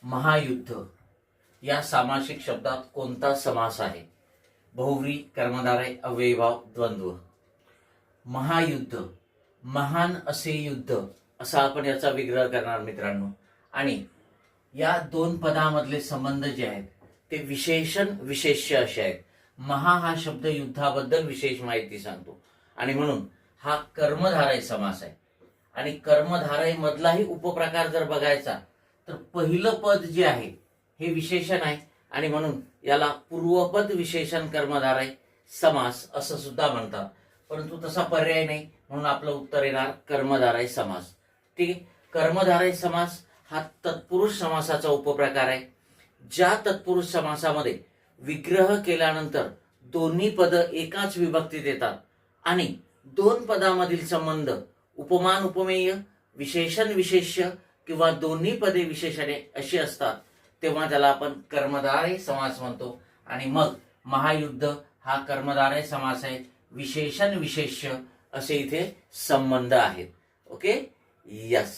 महायुद्ध या सामासिक शब्दात कोणता समास आहे? बहुव्रीही, कर्मधारय, अव्ययीभाव, द्वंद्व. महायुद्ध, महान असे युद्ध असा आपण याचा विग्रह करणार मित्रांनो. आणि या दोन पदामधले संबंध जे आहेत ते विशेषण विशेष्य असे आहेत. महा हा शब्द युद्धाबद्दल विशेष माहिती सांगतो आणि म्हणून हा कर्मधारय समास आहे. आणि कर्मधारय मधलाही उपप्रकार जर बघायचा तर पहिलं पद जे आहे हे विशेषण आहे आणि म्हणून याला पूर्वपद विशेषण कर्मधारय समास असं सुद्धा म्हणतात. परंतु तसा पर्याय नाही म्हणून आपलं उत्तर येणार कर्मधारय समास. ठीक आहे. कर्मधारय समास हा तत्पुरुष समासाचा उपप्रकार आहे. ज्या तत्पुरुष समासामध्ये विग्रह केल्यानंतर दोन्ही पद एकाच विभक्तीत येतात आणि दोन पदामधील संबंध उपमान उपमेय, विशेषण विशेष्य किंवा दोन्ही पदे विशेषणे अशी असतात तेव्हा त्याला आपण कर्मधारय समास म्हणतो. आणि मग महायुद्ध हा कर्मधारय समास आहे. विशेषण विशेष्य असे इथे संबंध आहेत. Okay, yes.